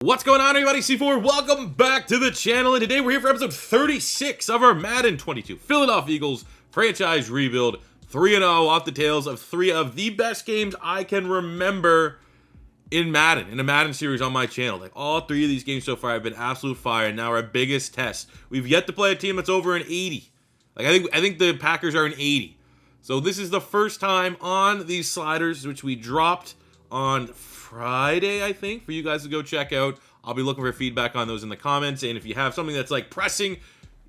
What's going on, everybody? C4, welcome back to the channel, and today we're here for episode 36 of our Madden 22 Philadelphia Eagles franchise rebuild. 3-0 off the tails of three of the best games I can remember in Madden, in a Madden series on my channel. Like, all three of these games so far have been absolute fire, and now our biggest test. We've yet to play a team that's over an 80. Like, I think the Packers are an 80. So this is the first time on these sliders, which we dropped on Friday, I think, for you guys to go check out. I'll be looking for feedback on those in the comments, and if you have something that's like pressing,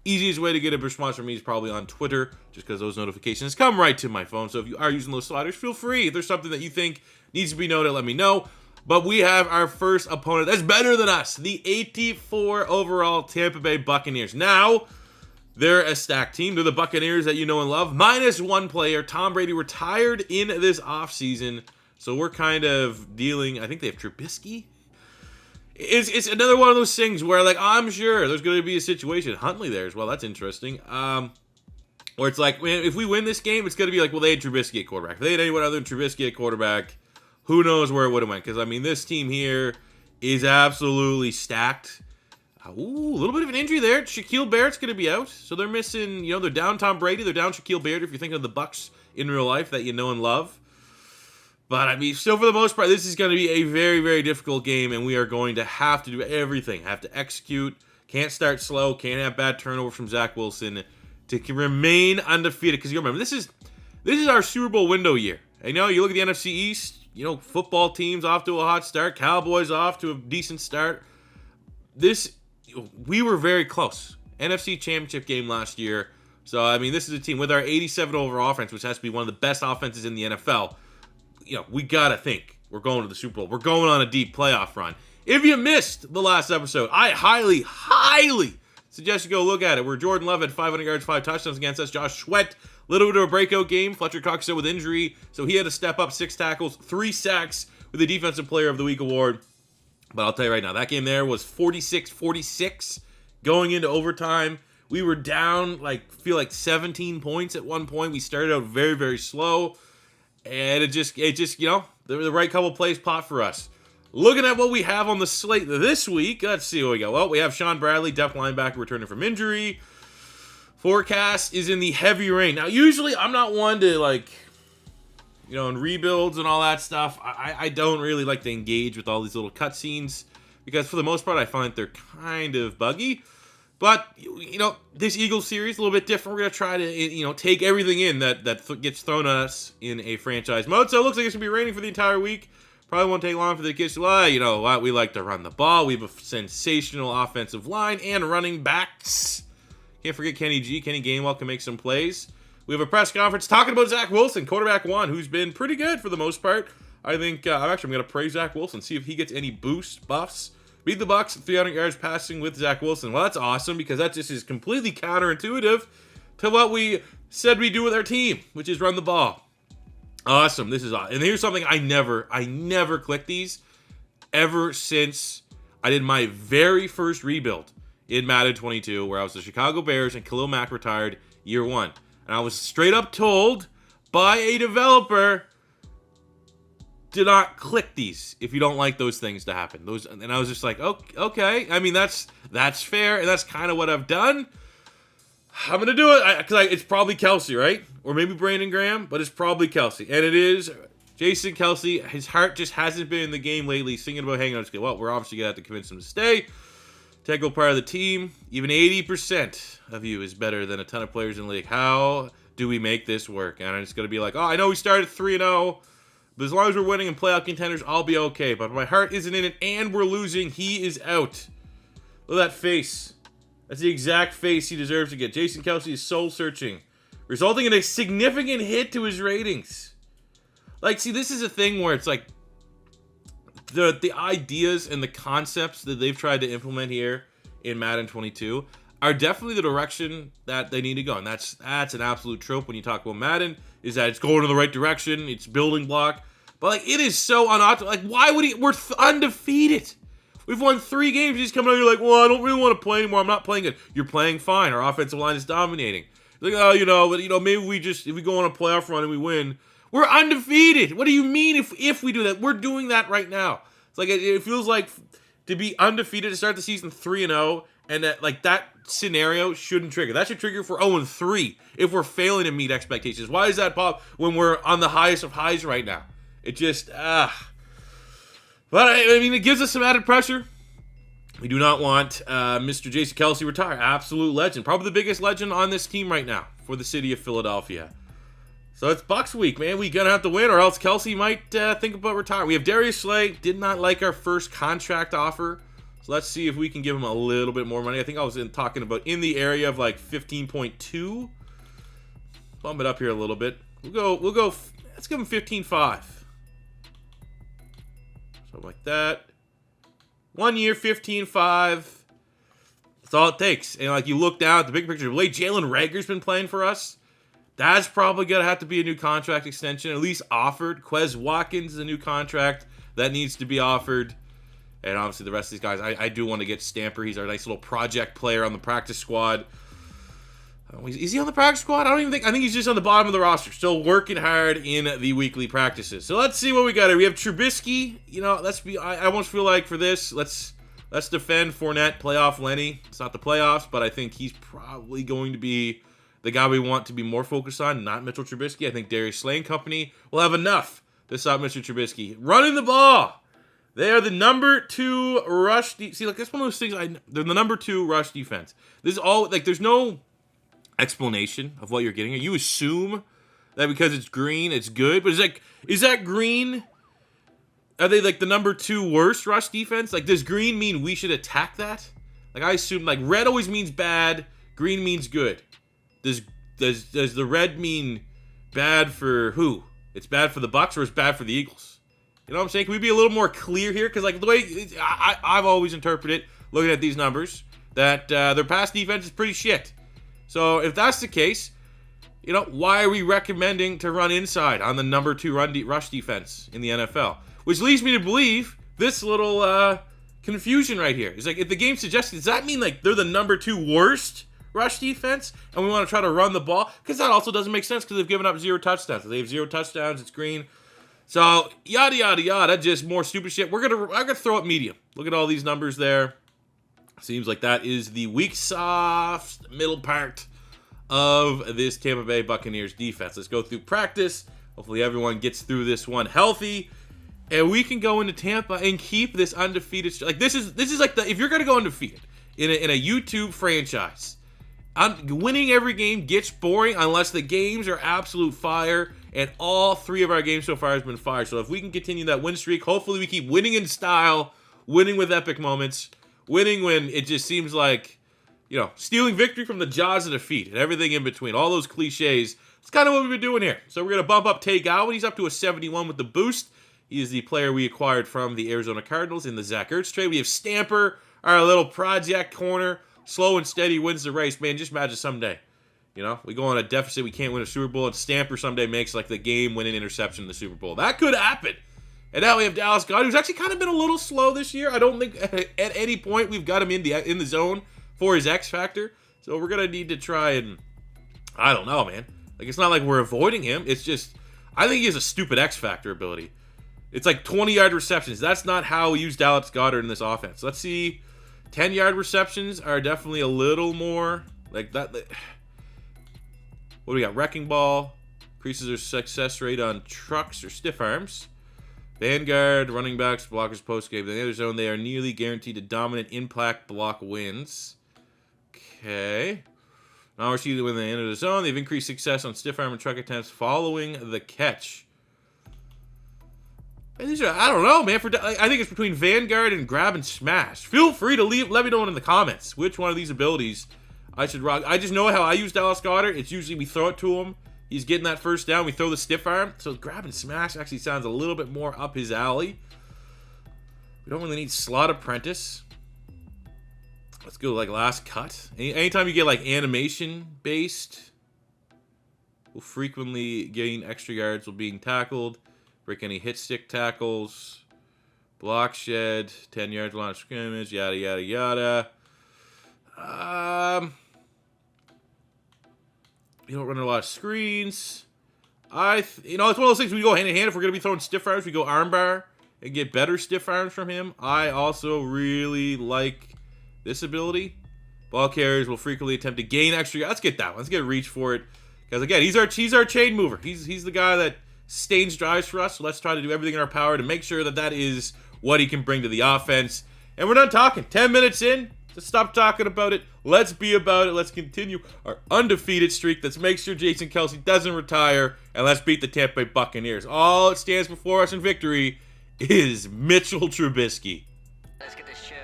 easiest way to get a response from me is probably on Twitter, just because those notifications come right to my phone. So if you are using those sliders, feel free. If there's something that you think needs to be noted, let me know. But we have our first opponent that's better than us, the 84 overall Tampa Bay Buccaneers. Now, they're a stacked team. They're the Buccaneers that you know and love. Minus one player. Tom Brady retired in this offseason. So we're kind of dealing, I think they have Trubisky. It's another one of those things where, like, I'm sure there's going to be a situation. Huntley there as well. That's interesting. Where it's like, man, if we win this game, it's going to be like, well, they had Trubisky at quarterback. If they had anyone other than Trubisky at quarterback, who knows where it would have went. Because, I mean, this team here is absolutely stacked. Ooh, a little bit of an injury there. Shaquille Barrett's going to be out. So they're missing, they're down Tom Brady. They're down Shaquille Barrett, if you're thinking of the Bucs in real life that you know and love. But, I mean, still for the most part, this is going to be a very, very difficult game, and we are going to have to do everything. Have to execute. Can't start slow. Can't have bad turnovers from Zach Wilson to remain undefeated. Because you remember, this is our Super Bowl window year. And, you look at the NFC East, football teams off to a hot start. Cowboys off to a decent start. We were very close. NFC Championship game last year. So, I mean, this is a team with our 87 overall offense, which has to be one of the best offenses in the NFL. We got to think we're going to the Super Bowl. We're going on a deep playoff run. If you missed the last episode, I highly, highly suggest you go look at it. Where Jordan Love had 500 yards, 5 touchdowns against us. Josh Sweat, little bit of a breakout game. Fletcher Cox still with injury, so he had to step up, 6 tackles, 3 sacks with the Defensive Player of the Week award. But I'll tell you right now, that game there was 46-46 going into overtime. We were down, 17 points at one point. We started out very, very slow. And it just the right couple plays pot for us. Looking at what we have on the slate this week, let's see what we got. Well, we have Sean Bradley, depth linebacker, returning from injury. Forecast is in the heavy rain. Now, usually I'm not one to, in rebuilds and all that stuff, I don't really like to engage with all these little cutscenes because for the most part, I find they're kind of buggy. But, this Eagles series is a little bit different. We're going to try to, take everything in that gets thrown at us in a franchise mode. So it looks like it's going to be raining for the entire week. Probably won't take long for the kids to, you know what, we like to run the ball. We have a sensational offensive line and running backs. Can't forget Kenny G. Kenny Gainwell can make some plays. We have a press conference talking about Zach Wilson, quarterback one, who's been pretty good for the most part. I think, I'm going to praise Zach Wilson, see if he gets any buffs. Beat the Bucs, 300 yards passing with Zach Wilson. Well, that's awesome because that just is completely counterintuitive to what we said we do with our team, which is run the ball. Awesome. This is awesome. And here's something I never clicked these ever since I did my very first rebuild in Madden 22, where I was the Chicago Bears and Khalil Mack retired year one. And I was straight up told by a developer, do not click these if you don't like those things to happen. And I was just like, okay. I mean, that's fair, and that's kind of what I've done. I'm gonna do it because it's probably Kelce, right? Or maybe Brandon Graham, but it's probably Kelce, and it is Jason Kelce. His heart just hasn't been in the game lately. He's thinking about hanging out. Well, we're obviously gonna have to convince him to stay. Integral part of the team. Even 80% of you is better than a ton of players in the league. How do we make this work? And it's gonna be like, I know we started 3-0. But as long as we're winning and playoff contenders, I'll be okay. But my heart isn't in it, and we're losing. He is out. Look at that face. That's the exact face he deserves to get. Jason Kelce is soul-searching, resulting in a significant hit to his ratings. See, this is a thing where it's like the ideas and the concepts that they've tried to implement here in Madden 22 are definitely the direction that they need to go. And that's an absolute trope when you talk about Madden, is that it's going in the right direction, it's building block. But, it is so unauthorized. Why would he? We're undefeated. We've won 3 games. He's coming out, you're like, well, I don't really want to play anymore. I'm not playing good. You're playing fine. Our offensive line is dominating. Like, maybe if we go on a playoff run and we win, we're undefeated. What do you mean if we do that? We're doing that right now. It's like, it feels like to be undefeated to start the season 3-0, and that scenario shouldn't trigger. That should trigger for 0-3 if we're failing to meet expectations. Why is that pop when we're on the highest of highs right now? It just But I mean, it gives us some added pressure. We do not want Mr. Jason Kelce retire. Absolute legend. Probably the biggest legend on this team right now for the city of Philadelphia. So it's Bucs week, man. We gonna have to win, or else Kelce might think about retiring. We have Darius Slay. Did not like our first contract offer. So let's see if we can give him a little bit more money. I think I was talking about in the area of like 15.2. Bump it up here a little bit. We'll go. Let's give him 15.5. Something like that. 1 year, 15.5. That's all it takes. And like you look down at the big picture, the way Jalen Reagor's been playing for us, that's probably going to have to be a new contract extension, at least offered. Quez Watkins is a new contract that needs to be offered. And obviously the rest of these guys, I do want to get Stamper. He's our nice little project player on the practice squad. Is he on the practice squad? I think he's just on the bottom of the roster, still working hard in the weekly practices. So let's see what we got here. We have Trubisky. I almost feel like for this, let's defend Fournette, playoff Lenny. It's not the playoffs, but I think he's probably going to be the guy we want to be more focused on, not Mitchell Trubisky. I think Darius Slay and company will have enough to stop Mr. Trubisky. Running the ball. They are the number 2 rush. See, like that's one of those things. They're the number 2 rush defense. This is all like there's no explanation of what you're getting here. You assume that because it's green, it's good, but is that green? Are they like the number 2 worst rush defense? Like, does green mean we should attack that? Like, I assume like red always means bad, green means good. Does the red mean bad for who? It's bad for the Bucs or it's bad for the Eagles? You know what I'm saying? Can we be a little more clear here? Because like the way I've always interpreted looking at these numbers that their pass defense is pretty shit. So if that's the case, why are we recommending to run inside on the number 2 rush defense in the NFL? Which leads me to believe this little confusion right here. It's like if the game suggests, does that mean like they're the number 2 worst rush defense and we want to try to run the ball? Because that also doesn't make sense because they've given up 0 touchdowns. If they have 0 touchdowns, it's green. So yada yada yada, just more stupid shit. I'm gonna throw it medium. Look at all these numbers there. Seems like that is the weak, soft middle part of this Tampa Bay Buccaneers defense. Let's go through practice. Hopefully everyone gets through this one healthy, and we can go into Tampa and keep this undefeated. Like this is like if you're gonna go undefeated in a YouTube franchise, winning every game gets boring unless the games are absolute fire. And all 3 of our games so far has been fire. So if we can continue that win streak, hopefully we keep winning in style, winning with epic moments, winning when it just seems like, stealing victory from the jaws of defeat and everything in between. All those cliches. It's kind of what we've been doing here. So we're going to bump up Tay Gowan. He's up to a 71 with the boost. He is the player we acquired from the Arizona Cardinals in the Zach Ertz trade. We have Stamper, our little project corner. Slow and steady wins the race. Man, just imagine someday. We go on a deficit, we can't win a Super Bowl, and Stamper someday makes like the game-winning interception in the Super Bowl. That could happen. And now we have Dallas Goedert, who's actually kind of been a little slow this year. I don't think at any point we've got him in the zone for his X factor. So we're gonna need to try and I don't know, man. Like it's not like we're avoiding him. It's just I think he has a stupid X factor ability. It's like 20-yard receptions. That's not how we use Dallas Goedert in this offense. Let's see. 10-yard receptions are definitely a little more like that. What do we got? Wrecking ball. Increases their success rate on trucks or stiff arms. Vanguard, running backs, blockers, post-game. In the other zone, they are nearly guaranteed to dominant impact block wins. Okay. Now we're seeing when they enter the zone. They've increased success on stiff arm and truck attempts following the catch. And these are, I don't know, man. I think it's between Vanguard and grab and smash. Feel free to let me know in the comments which one of these abilities I should rock. I just know how I use Dallas Goedert. It's usually we throw it to him. He's getting that first down. We throw the stiff arm. So grab and smash actually sounds a little bit more up his alley. We don't really need slot apprentice. Let's go like last cut. Anytime you get like animation based, will frequently gain extra yards while being tackled. Break any hit stick tackles. Block shed. 10 yards line of scrimmage. Yada yada yada. You don't run a lot of screens. It's one of those things we go hand in hand. If we're going to be throwing stiff arms, we go armbar. and get better stiff arms from him. I also really like this ability. Ball carriers will frequently attempt to gain extra. Let's get that one. Let's get reach for it. Because again, he's our chain mover. He's the guy that stains drives for us. So let's try to do everything in our power to make sure that that is what he can bring to the offense. And we're done talking. 10 minutes in. Just stop talking about it. Let's be about it. Let's continue our undefeated streak. Let's make sure Jason Kelce doesn't retire. And let's beat the Tampa Bay Buccaneers. All it stands before us in victory is Mitchell Trubisky. Let's get this chip.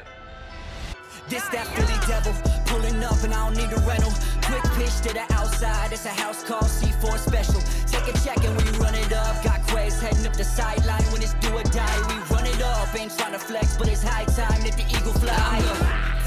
This that Philly devil, pulling up and I don't need a rental. Quick pitch to the outside, it's a house call C4 special. Take a check and we run it up. Got Quez heading up the sideline when it's do or die. We run it up, ain't trying to flex, but it's high time that the eagle fly.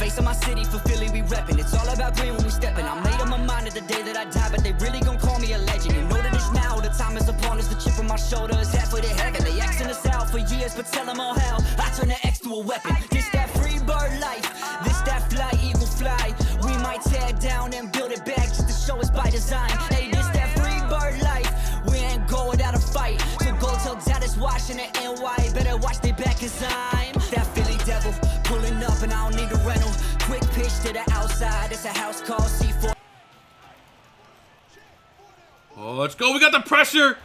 Face of my city for Philly, we reppin'. It's all about green when we steppin'. I made up my mind of the day that I die, but they really gon' call me a legend. You know that it's now, the time is upon us. The chip on my shoulder is halfway to heaven. They Xing us out for years, but tell them all hell. I turn the X to a weapon. This that free bird life, this that fly, eagle fly. We might tear it down and build it back just to show us by design. Hey, this that free bird life, we ain't go without a fight. So go tell dad it's watching the NY, better watch they back cause I'm that Philly devil, pulling up and I don't need a rental. Quick pitch to the outside, it's a house call C4. Oh, let's go. We got the pressure.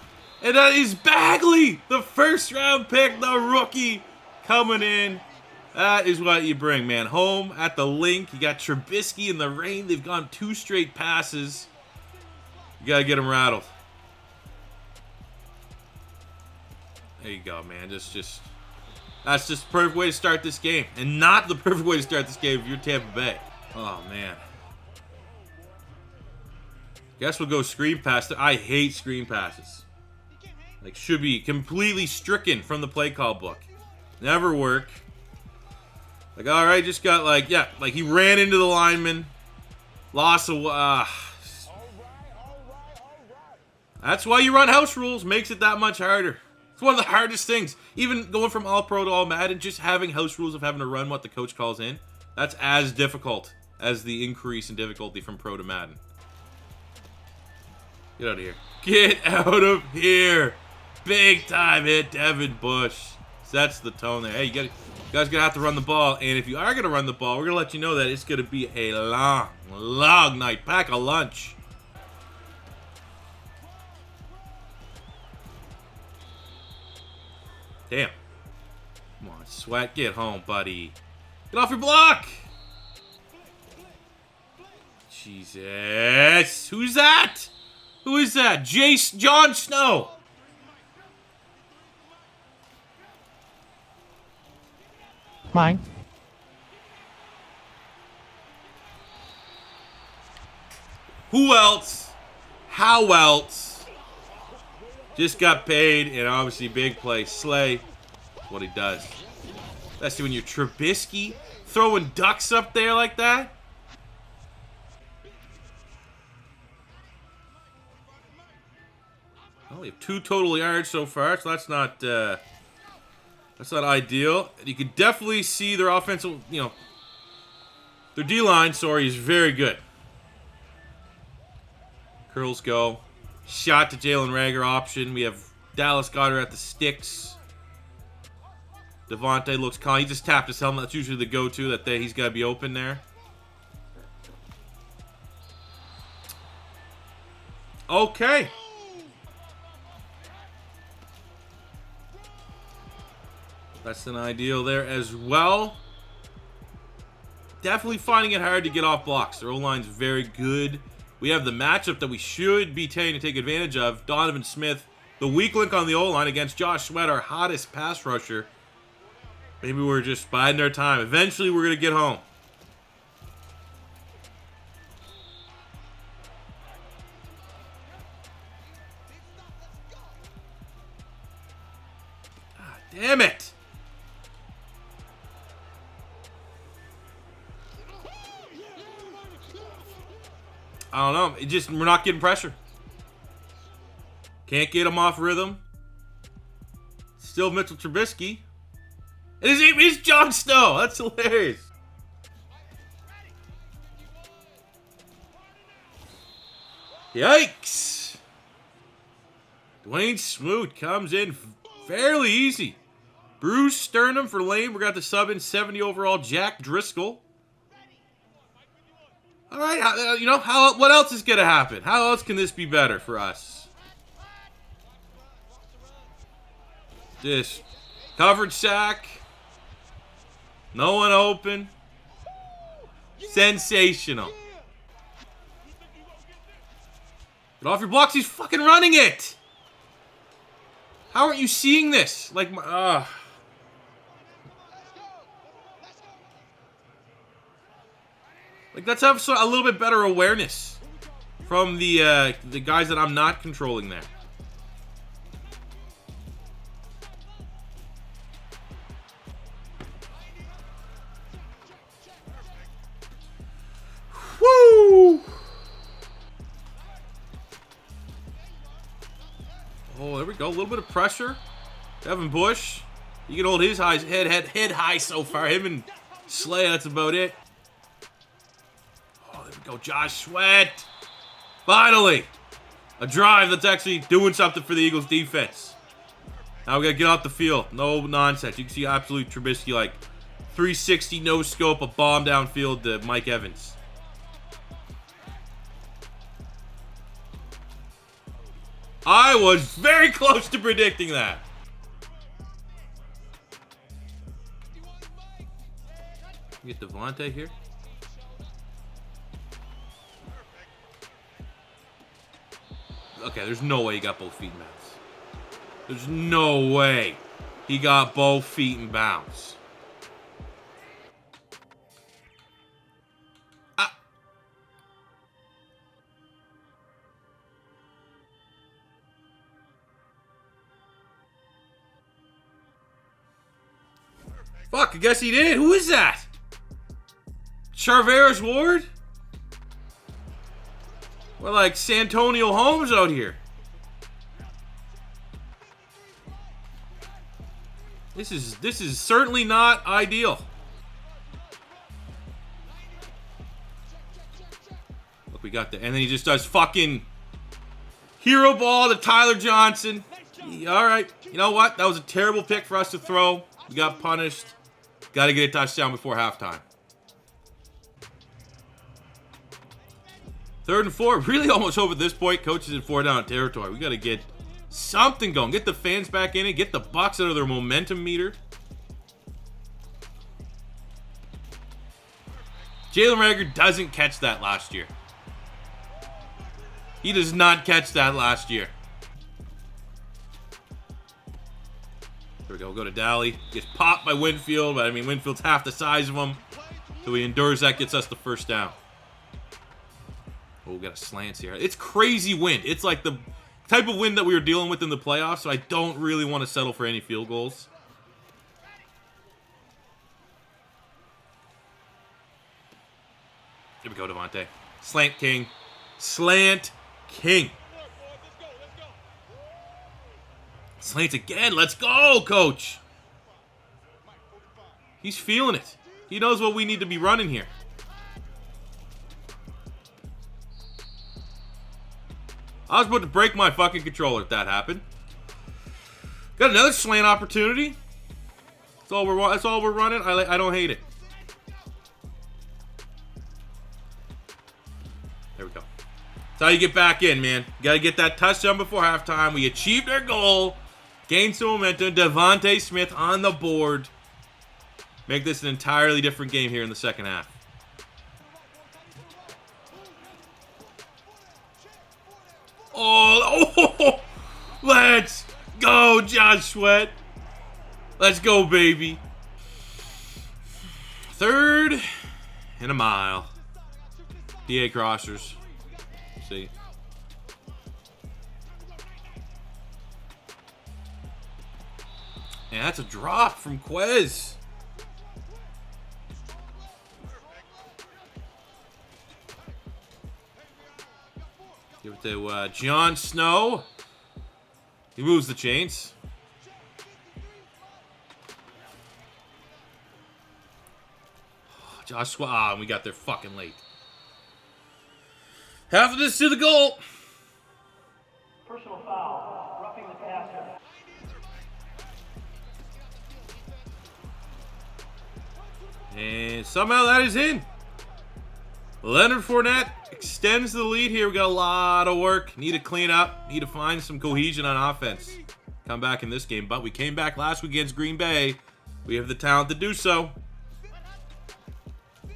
And that is Bagley, the first round pick, the rookie coming in. That is what you bring, man. Home at the link. You got Trubisky in the rain. They've gone 2 straight passes. You got to get them rattled. There you go, man. That's just the perfect way to start this game. And not the perfect way to start this game if you're Tampa Bay. Oh, man. Guess we'll go screen pass. I hate screen passes. Like, should be completely stricken from the play call book. Never work. Like, all right, just got like, yeah, like he ran into the lineman. Loss of, That's why you run house rules. Makes it that much harder. It's one of the hardest things. Even going from all pro to all Madden, just having house rules of having to run what the coach calls in, that's as difficult as the increase in difficulty from pro to Madden. Get out of here. Get out of here. Big time hit, Devin Bush. Sets the tone there. Hey, you guys gonna have to run the ball, and if you are gonna run the ball, we're gonna let you know that it's gonna be a long night. Pack a lunch. Damn. Come on, Sweat, get home, buddy. Get off your block. Jesus, who's that? Who is that? Jon Snow. Mine. Who else? How else? Just got paid, and obviously big play. Slay. That's what he does. Especially when you're Trubisky throwing ducks up there like that. Well, we have 2 total yards so far, so that's not ideal. You can definitely see their offensive, their D-line, is very good. Curls go. Shot to Jalen Reagor option. We have Dallas Goedert at the sticks. Devontae looks calm. He just tapped his helmet. That's usually the go-to that he's got to be open there. Okay. That's an ideal there as well. Definitely finding it hard to get off blocks. Their O-line's very good. We have the matchup that we should be taking to take advantage of. Donovan Smith, the weak link on the O-line against Josh Sweat, our hottest pass rusher. Maybe we're just biding our time. Eventually, we're going to get home. Ah, damn it. I don't know. We're not getting pressure. Can't get him off rhythm. Still Mitchell Trubisky. And his name is Jon Snow. That's hilarious. Yikes. Dwayne Smoot comes in fairly easy. Bruce Sternum for Lane. We got the sub in 70 overall. Jack Driscoll. All right, you know, what else is going to happen? How else can this be better for us? This covered sack. No one open. Sensational. Get off your blocks. He's fucking running it. How aren't you seeing this? Like, like, let's have a little bit better awareness from the guys that I'm not controlling there. Woo! Oh, there we go. A little bit of pressure. Devin Bush. You can hold his head high so far. Him and Slay, that's about it. Oh, there we go. Josh Sweat. Finally. A drive that's actually doing something for the Eagles defense. Now we got to get off the field. No nonsense. You can see absolute Trubisky, like 360 no scope, a bomb downfield to Mike Evans. I was very close to predicting that. Get Devontae here. Okay, there's no way he got both feet in bounds. There's no way he got both feet in bounds. Fuck, I guess he did. Who is that? Charvarius Ward? We're like Santonio Holmes out here. This is certainly not ideal. Look, we got the, and then he just does fucking hero ball to Tyler Johnson. All right, you know what? That was a terrible pick for us to throw. We got punished. Got to get a touchdown before halftime. 3rd and 4. Really almost hope at this point Coach is in 4-down territory. We got to get something going. Get the fans back in it. Get the Bucs out of their momentum meter. Jalen Reagor doesn't catch that last year. He does not catch that last year. There we go. We'll go to Daly. Gets popped by Winfield, but I mean, Winfield's half the size of him. So he endures that, gets us the first down. Oh, we got a slants here. It's crazy wind. It's like the type of wind that we were dealing with in the playoffs, so I don't really want to settle for any field goals. Here we go, Devontae. Slant King. Slant King. Slants again. Let's go, Coach. He's feeling it. He knows what we need to be running here. I was about to break my fucking controller if that happened. Got another slant opportunity. That's all we're running. I don't hate it. There we go. That's how you get back in, man. You got to get that touchdown before halftime. We achieved our goal. Gained some momentum. Devontae Smith on the board. Make this an entirely different game here in the second half. Oh, let's go, Josh Sweat. Let's go, baby. 3rd and a mile. PA crossers. See. And that's a drop from Quez. Give it to Jon Snow. He moves the chains. Josh Sweat. Ah, and we got there fucking late. Half of this to the goal. Personal foul. Roughing the passer. And somehow that is in. Leonard Fournette extends the lead here. We got a lot of work. Need to clean up. Need to find some cohesion on offense. Come back in this game. But we came back last week against Green Bay. We have the talent to do so. There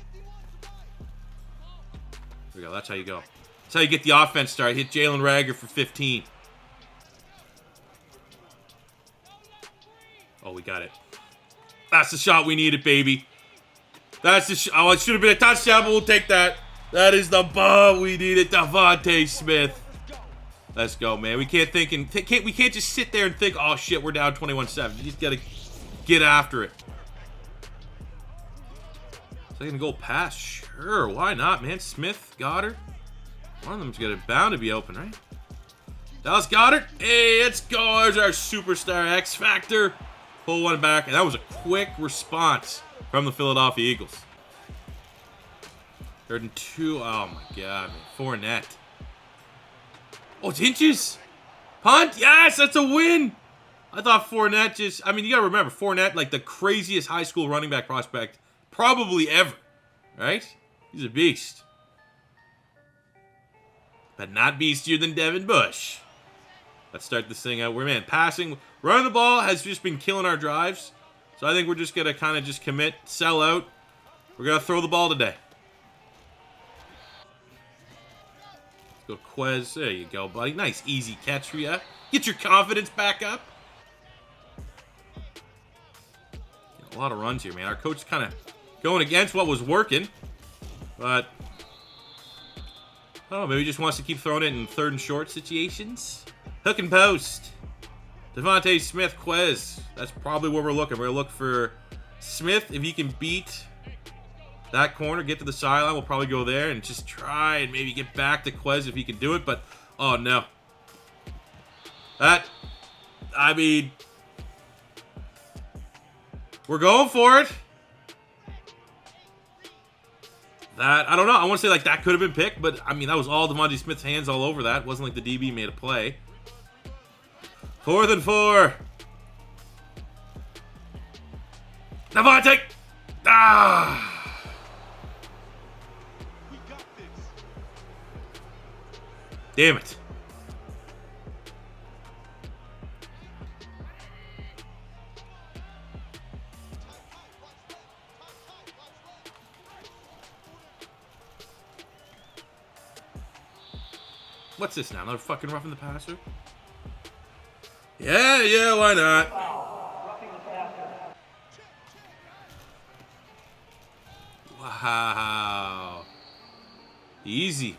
we go. That's how you go. That's how you get the offense started. Hit Jalen Reagor for 15. Oh, we got it. That's the shot we needed, baby. That's the oh, it should have been a touchdown, but we'll take that. That is the ball we needed. Devontae Smith. Let's go, man. We can't think and we can't just sit there and think, oh shit, we're down 21-7. You just gotta get after it. Second goal pass, sure. Why not, man? Smith, Goddard. One of them's bound to be open, right? Dallas Goddard. Hey, let's go. There's our superstar X Factor. Pull one back, and that was a quick response from the Philadelphia Eagles. 3rd and 2. Oh my god, man. Fournette. Oh, it's inches. Punt. Yes, that's a win. I thought Fournette just... I mean, you got to remember, Fournette, like the craziest high school running back prospect probably ever. Right? He's a beast. But not beastier than Devin Bush. Let's start this thing out. We're, man, passing. Running the ball has just been killing our drives. So I think we're just going to kind of just commit, sell out. We're going to throw the ball today. Let's go Quez. There you go, buddy. Nice, easy catch for you. Get your confidence back up. A lot of runs here, man. Our coach is kind of going against what was working. But, oh, maybe he just wants to keep throwing it in 3rd and short situations. Hook and post. Devontae Smith, Quez. That's probably where we're looking. We're going to look for Smith. If he can beat that corner, get to the sideline, we'll probably go there and just try and maybe get back to Quez if he can do it. But, oh, no. I mean, we're going for it. I don't know. I want to say, like, that could have been picked, but, I mean, that was all Devontae Smith's hands all over that. It wasn't like the DB made a play. 4th and 4. Devontae! Ah! Damn it. What's this now? Another fucking roughing the passer? Yeah, why not? Wow. Easy.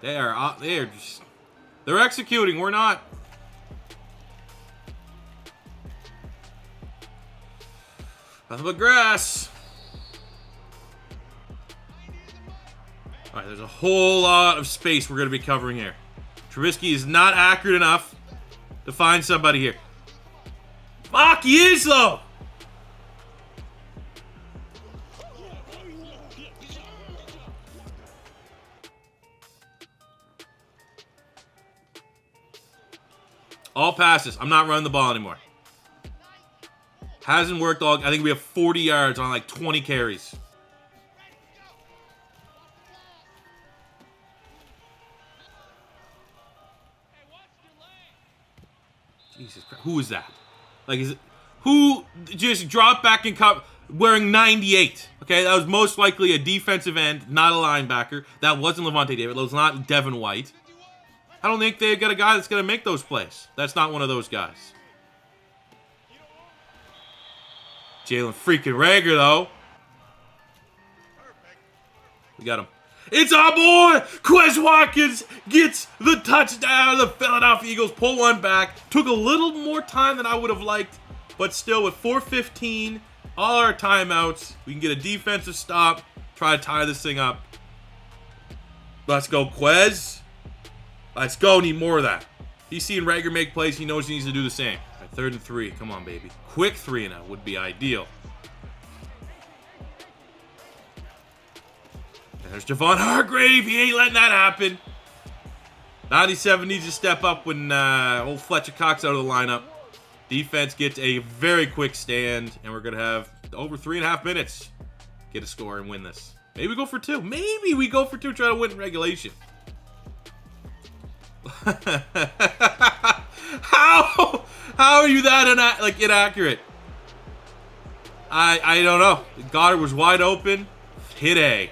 They're executing. We're not. Nothing but grass. All right, there's a whole lot of space we're going to be covering here. Trubisky is not accurate enough to find somebody here. Fuck, he is, though! All passes. I'm not running the ball anymore. Hasn't worked all... I think we have 40 yards on like 20 carries. Jesus Christ. Who is that? Like, is it... Who just dropped back and cut wearing 98? Okay, that was most likely a defensive end, not a linebacker. That wasn't Levante David. That was not Devin White. I don't think they've got a guy that's going to make those plays. That's not one of those guys. Jalen freaking Reagor, though. We got him. It's our boy! Quez Watkins gets the touchdown. The Philadelphia Eagles pull one back. Took a little more time than I would have liked. But still, with 4:15, all our timeouts, we can get a defensive stop. Try to tie this thing up. Let's go, Quez. Let's go. Need more of that. He's seeing Reagor make plays. He knows he needs to do the same. All right, 3rd and 3. Come on, baby. Quick 3-and-out would be ideal. And there's Javon Hargrave. He ain't letting that happen. 97 needs to step up when old Fletcher Cox out of the lineup. Defense gets a very quick stand, and we're going to have over 3.5 minutes get a score and win this. Maybe we go for 2. Maybe we go for 2, try to win in regulation. How are you that inaccurate? I don't know. Goddard was wide open. Hit A.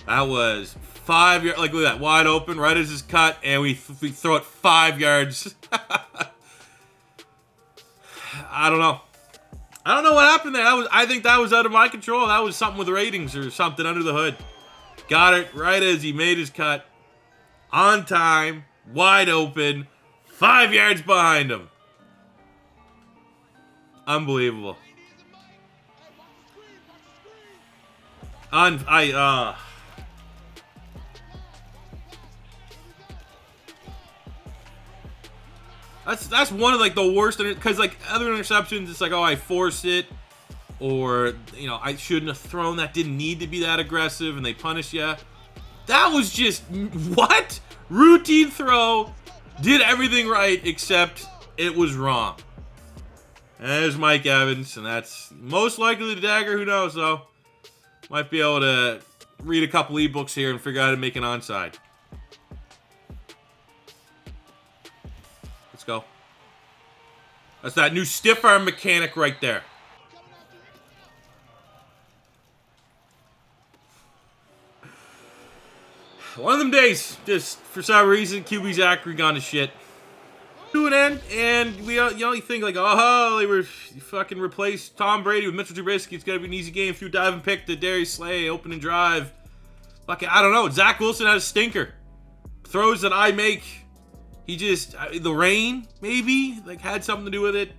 That was 5 yards. Like, look at that. Wide open. Right as his cut. And we throw it 5 yards. I don't know. I don't know what happened there. I think that was out of my control. That was something with ratings or something under the hood. Got it right as he made his cut. On time. Wide open. 5 yards behind him. Unbelievable. That's one of like the worst, because like other interceptions, it's like, oh, I forced it, or I shouldn't have thrown that, didn't need to be that aggressive, and they punish you. That was just what? Routine throw, did everything right except it was wrong. And there's Mike Evans, and that's most likely the dagger. Who knows though? Might be able to read a couple ebooks here and figure out how to make an onside. Let's go. That's that new stiff arm mechanic right there. One of them days, just for some reason, QB Zachary gone to shit. To an end, and we you think like, oh, they were fucking replaced Tom Brady with Mitchell Trubisky. It's gonna be an easy game. Few dive and pick to Darius Slay, opening drive. Fucking, I don't know. Zach Wilson had a stinker. Throws that I make. He just the rain maybe like had something to do with it.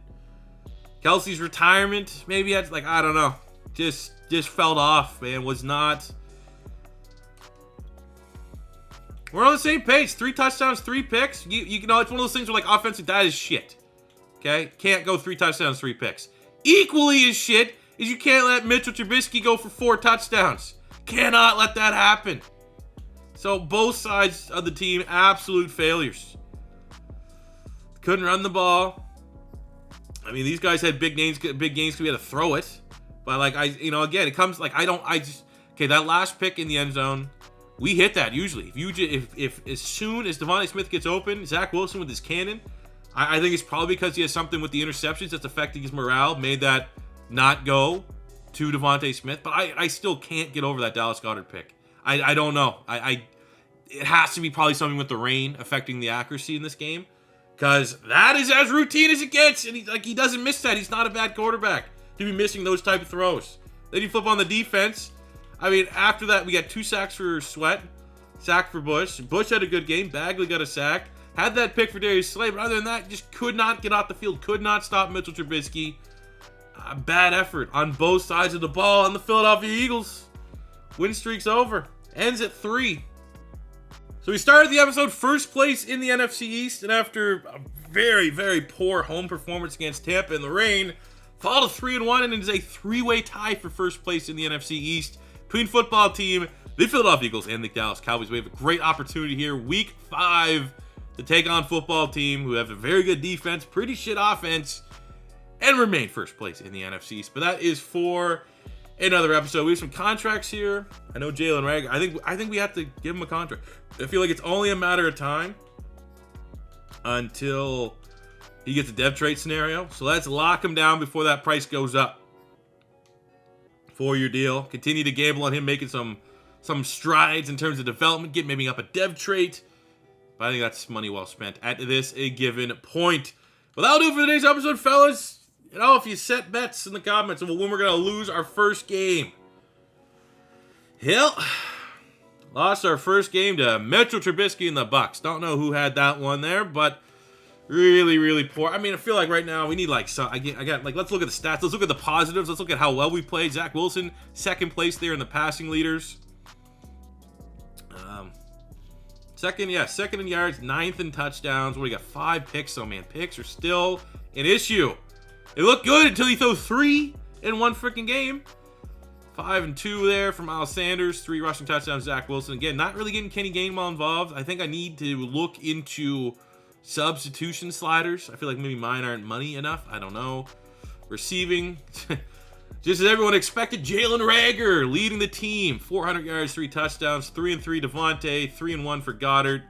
Kelce's retirement maybe had I don't know. Just fell off, man. Was not. We're on the same page. 3 touchdowns, 3 picks. You know, it's one of those things where, like, offensive, that is shit. Okay? Can't go 3 touchdowns, 3 picks. Equally as shit is you can't let Mitchell Trubisky go for 4 touchdowns. Cannot let that happen. So, both sides of the team, absolute failures. Couldn't run the ball. I mean, these guys had big games because we had to throw it. But, like, again, it comes, like, okay, that last pick in the end zone, we hit that usually. If as soon as Devontae Smith gets open, Zach Wilson with his cannon, I think it's probably because he has something with the interceptions that's affecting his morale, made that not go to Devontae Smith. But I still can't get over that Dallas Goedert pick. I don't know. It has to be probably something with the rain affecting the accuracy in this game, because that is as routine as it gets, and he doesn't miss that. He's not a bad quarterback to be missing those type of throws. Then you flip on the defense. I mean, after that, we got 2 sacks for Sweat, sack for Bush. Bush had a good game. Bagley got a sack. Had that pick for Darius Slay, but other than that, just could not get off the field. Could not stop Mitchell Trubisky. Bad effort on both sides of the ball on the Philadelphia Eagles. Win streak's over. Ends at 3. So we started the episode first place in the NFC East, and after a very, very poor home performance against Tampa in the rain, fall to 3-1, and it is a 3-way tie for first place in the NFC East. Between football team, the Philadelphia Eagles, and the Dallas Cowboys. We have a great opportunity here, week 5, to take on football team who have a very good defense, pretty shit offense, and remain first place in the NFC East. But that is for another episode. We have some contracts here. I know Jalen Ragg. I think we have to give him a contract. I feel like it's only a matter of time until he gets a dev trade scenario. So let's lock him down before that price goes up. 4-year deal. Continue to gamble on him making some strides in terms of development, get maybe up a dev trait. But I think that's money well spent at this a given point. Well, that'll do it for today's episode, fellas. If you set bets in the comments of when we're going to lose our first game. Hell, lost our first game to Mitchell Trubisky and the Bucs. Don't know who had that one there, but really, really poor. I mean, I feel like right now we need let's look at the stats. Let's look at the positives. Let's look at how well we played. Zach Wilson, second place there in the passing leaders. Second in yards, 9th in touchdowns. We got 5 picks. So, man, picks are still an issue. It looked good until you throw 3 in one freaking game. 5 and 2 there for Miles Sanders. 3 rushing touchdowns, Zach Wilson. Again, not really getting Kenny Gainwell involved. I think I need to look into substitution sliders. I feel like maybe mine aren't money enough. I don't know. Receiving. Just as everyone expected, Jalen Reagor leading the team. 400 yards, 3 touchdowns, 3-3 Devontae, 3-1 for Goddard.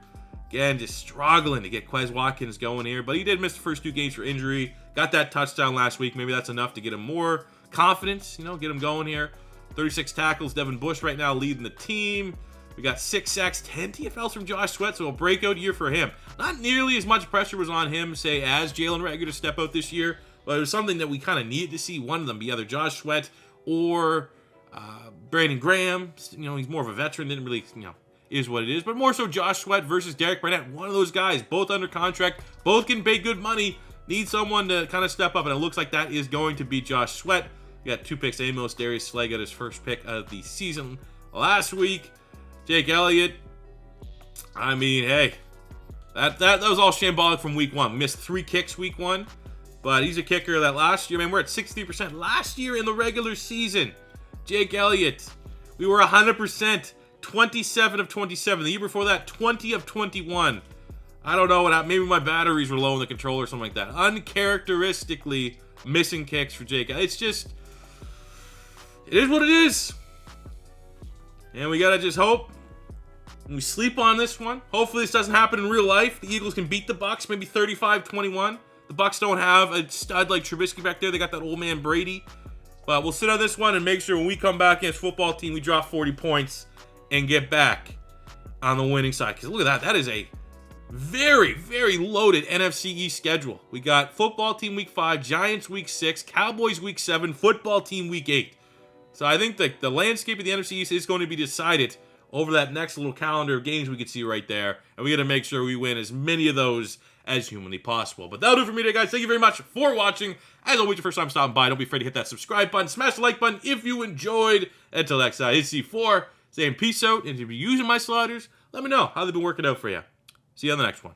Again, just struggling to get Quez Watkins going here, but he did miss the first 2 games for injury. Got that touchdown last week. Maybe that's enough to get him more confidence, get him going here. 36 tackles. Devin Bush right now leading the team. We got 6 sacks, 10 TFLs from Josh Sweat, so a breakout year for him. Not nearly as much pressure was on him, say, as Jalen Reagor to step out this year, but it was something that we kind of needed to see one of them be either Josh Sweat or Brandon Graham. He's more of a veteran, didn't really, is what it is, but more so Josh Sweat versus Derek Barnett. One of those guys, both under contract, both can pay good money. Need someone to kind of step up, and it looks like that is going to be Josh Sweat. We got 2 picks. Amos Darius Slay got his first pick of the season last week. Jake Elliott, I mean, hey, that was all shambolic from week 1. Missed 3 kicks week 1, but he's a kicker that last year, man, we're at 63% last year in the regular season. Jake Elliott, we were 100%, 27 of 27. The year before that, 20 of 21. I don't know what happened. Maybe my batteries were low in the controller or something like that. Uncharacteristically missing kicks for Jake. It's just, it is what it is. And we got to just hope we sleep on this one. Hopefully this doesn't happen in real life. The Eagles can beat the Bucs, maybe 35-21. The Bucs don't have a stud like Trubisky back there. They got that old man Brady. But we'll sit on this one and make sure when we come back against football team, we drop 40 points and get back on the winning side. Because look at that. That is a very, very loaded NFC East schedule. We got football team week 5, Giants week 6, Cowboys week 7, football team week 8. So I think the landscape of the NFC East is going to be decided over that next little calendar of games we can see right there. And we got to make sure we win as many of those as humanly possible. But that'll do it for me today, guys. Thank you very much for watching. As always, your first time stopping by, don't be afraid to hit that subscribe button. Smash the like button if you enjoyed. Until next time, it's C4 saying peace out. And if you're using my sliders, let me know how they've been working out for you. See you on the next one.